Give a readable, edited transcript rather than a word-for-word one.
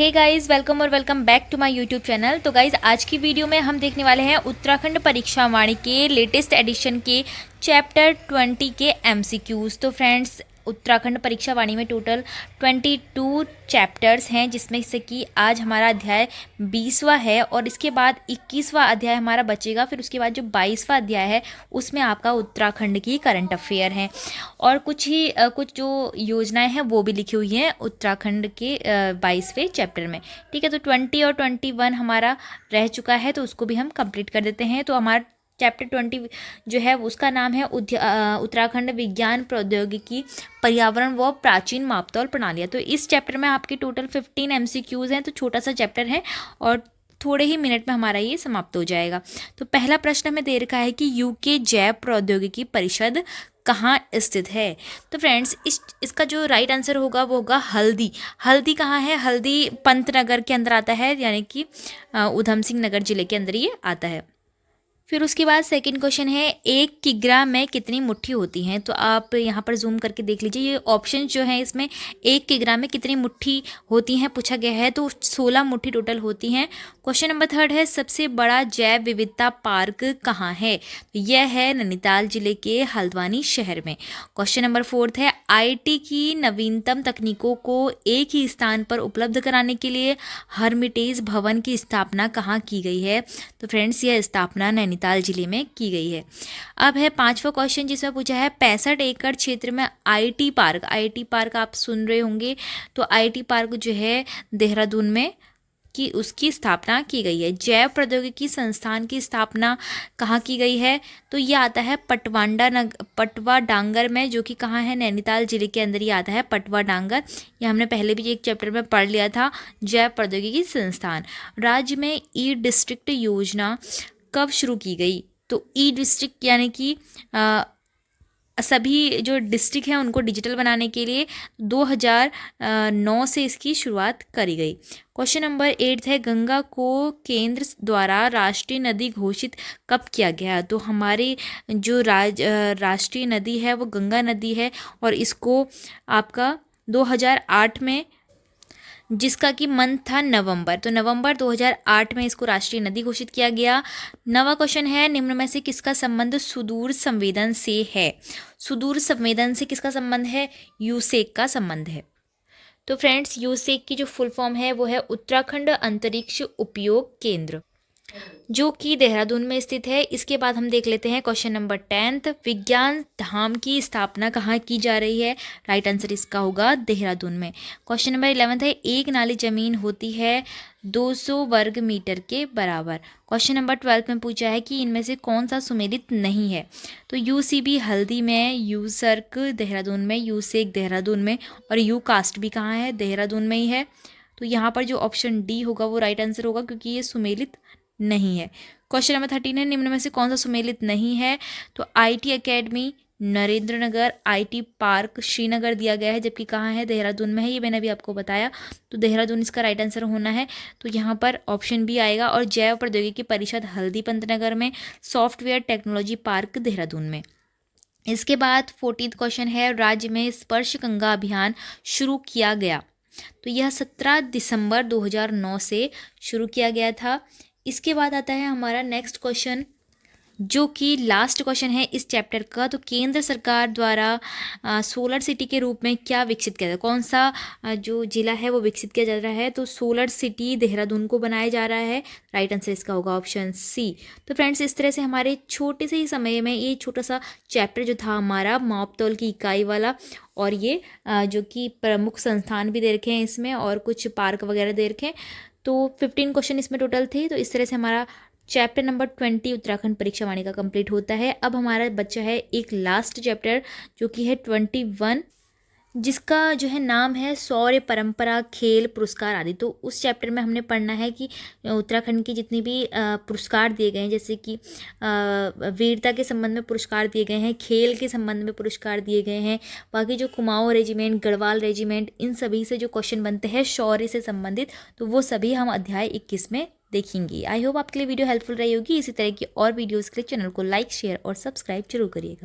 हे guys, welcome और welcome back to my YouTube channel. तो guys, आज की वीडियो में हम देखने वाले हैं उत्तराखंड परीक्षा वाणी के लेटेस्ट एडिशन के चैप्टर 20 के एमसीक्यूज़। तो फ्रेंड्स, उत्तराखंड परीक्षा वाणी में टोटल 22 चैप्टर्स हैं, जिसमें से कि आज हमारा अध्याय 20वां है और इसके बाद 21वां अध्याय हमारा बचेगा। फिर उसके बाद जो 22वां अध्याय है उसमें आपका उत्तराखंड की करंट अफेयर हैं और कुछ जो योजनाएं हैं वो भी लिखी हुई हैं उत्तराखंड के 22वें चैप्टर में। ठीक है, तो 20 और 21 हमारा रह चुका है, तो उसको भी हम कंप्लीट कर देते हैं। तो हमारा चैप्टर 20 जो है उसका नाम है उत्तराखंड विज्ञान प्रौद्योगिकी पर्यावरण व प्राचीन मापतौल प्रणालियाँ। तो इस चैप्टर में आपके टोटल 15 एमसीक्यूज़ हैं, तो छोटा सा चैप्टर है और थोड़े ही मिनट में हमारा ये समाप्त हो जाएगा। तो पहला प्रश्न हमें दे रखा है कि यूके जैव प्रौद्योगिकी परिषद कहाँ स्थित है। तो फ्रेंड्स, इसका जो राइट आंसर होगा वो होगा हल्दी। हल्दी कहाँ है? हल्दी पंतनगर के अंदर आता है, यानी कि ऊधम सिंह नगर जिले के अंदर ये आता है। फिर उसके बाद सेकंड क्वेश्चन है, 1 किग्रा में कितनी मुट्ठी होती हैं। तो आप यहाँ पर जूम करके देख लीजिए, ये ऑप्शन जो है इसमें 1 किग्रा में कितनी मुट्ठी होती हैं पूछा गया है, तो 16 मुट्ठी टोटल होती हैं। क्वेश्चन नंबर 3 है, सबसे बड़ा जैव विविधता पार्क कहाँ है। तो यह है नैनीताल जिले के हल्द्वानी शहर में। क्वेश्चन नंबर 4 है, आईटी की नवीनतम तकनीकों को एक ही स्थान पर उपलब्ध कराने के लिए हर्मिटेज भवन की स्थापना कहाँ की गई है। तो फ्रेंड्स, यह स्थापना नैनीताल जिले में की गई है। अब है 5वां क्वेश्चन, जिसमें पूछा है 65 एकड़ क्षेत्र में आईटी पार्क आप सुन रहे होंगे, तो आईटी पार्क जो है देहरादून में कि उसकी स्थापना की गई है। जैव प्रौद्योगिकी संस्थान की स्थापना कहाँ की गई है, तो ये आता है पटवा डांगर में, जो कि कहाँ है, नैनीताल जिले के अंदर ही आता है पटवा डांगर। ये हमने पहले भी एक चैप्टर में पढ़ लिया था, जैव प्रौद्योगिकी संस्थान। राज्य में ई डिस्ट्रिक्ट योजना कब शुरू की गई। तो ई डिस्ट्रिक्ट यानी कि सभी जो डिस्ट्रिक्ट हैं उनको डिजिटल बनाने के लिए 2009 से इसकी शुरुआत करी गई। क्वेश्चन नंबर 8 है, गंगा को केंद्र द्वारा राष्ट्रीय नदी घोषित कब किया गया। तो हमारी जो राष्ट्रीय नदी है वो गंगा नदी है और इसको आपका 2008 में, जिसका कि मंथ था नवंबर, तो नवंबर 2008 में इसको राष्ट्रीय नदी घोषित किया गया। 9वां क्वेश्चन है, निम्न में से किसका संबंध सुदूर संवेदन से है। सुदूर संवेदन से किसका संबंध है? यूसेक का संबंध है। तो फ्रेंड्स, यूसेक की जो फुल फॉर्म है वो है उत्तराखंड अंतरिक्ष उपयोग केंद्र, जो कि देहरादून में स्थित है। इसके बाद हम देख लेते हैं क्वेश्चन नंबर 10, विज्ञान धाम की स्थापना कहाँ की जा रही है। राइट आंसर इसका होगा देहरादून में। क्वेश्चन नंबर 11 है, एक नाली जमीन होती है 200 वर्ग मीटर के बराबर। क्वेश्चन नंबर 12 में पूछा है कि इनमें से कौन सा सुमेलित नहीं है। तो यूसीबी हल्दी में, यूसर्क देहरादून में, यूसेक देहरादून में और यू कास्ट भी कहाँ है, देहरादून में ही है। तो यहाँ पर जो ऑप्शन डी होगा वो राइट आंसर होगा, क्योंकि ये सुमेलित नहीं है। क्वेश्चन नंबर 13 है, निम्न में से कौन सा सुमेलित नहीं है। तो IT academy Narendranagar, IT park Srinagar दिया गया है, जबकि कहाँ है, देहरादून में है। ये मैंने अभी आपको बताया, तो देहरादून इसका राइट आंसर होना है। तो यहाँ पर ऑप्शन बी आएगा। और जैव प्रौद्योगिकी परिषद हल्दी पंतनगर में, सॉफ्टवेयर टेक्नोलॉजी पार्क देहरादून में। इसके बाद 14वां क्वेश्चन है, राज्य में स्पर्श गंगा अभियान शुरू किया गया। तो यह 17 दिसंबर 2009 से शुरू किया गया था। इसके बाद आता है हमारा नेक्स्ट क्वेश्चन, जो कि लास्ट क्वेश्चन है इस चैप्टर का। तो केंद्र सरकार द्वारा सोलर सिटी के रूप में क्या विकसित किया जाता है, कौन सा जो जिला है वो विकसित किया जा रहा है। तो सोलर सिटी देहरादून को बनाया जा रहा है। राइट आंसर इसका होगा ऑप्शन सी। तो फ्रेंड्स, इस तरह से हमारे छोटे से ही समय में ये छोटा सा चैप्टर जो था हमारा मापतौल की इकाई वाला, और ये जो कि प्रमुख संस्थान भी दे रखे हैं इसमें और कुछ पार्क वगैरह दे रखे हैं। तो 15 क्वेश्चन इसमें टोटल थे। तो इस तरह से हमारा चैप्टर नंबर 20 उत्तराखंड परीक्षा वाणी का कंप्लीट होता है। अब हमारा बच्चा है एक लास्ट चैप्टर, जो कि है 21, जिसका जो है नाम है शौर्य परंपरा खेल पुरस्कार आदि। तो उस चैप्टर में हमने पढ़ना है कि उत्तराखंड की जितनी भी पुरस्कार दिए गए हैं, जैसे कि वीरता के संबंध में पुरस्कार दिए गए हैं, खेल के संबंध में पुरस्कार दिए गए हैं, बाकी जो कुमाऊं रेजिमेंट, गढ़वाल रेजिमेंट, इन सभी से जो क्वेश्चन बनते हैं शौर्य से संबंधित, तो वो सभी हम अध्याय 21 में देखेंगे। आई होप आपके लिए वीडियो हेल्पफुल रही होगी। इसी तरह की और वीडियोज़ के लिए चैनल को लाइक, शेयर और सब्सक्राइब जरूर करिएगा।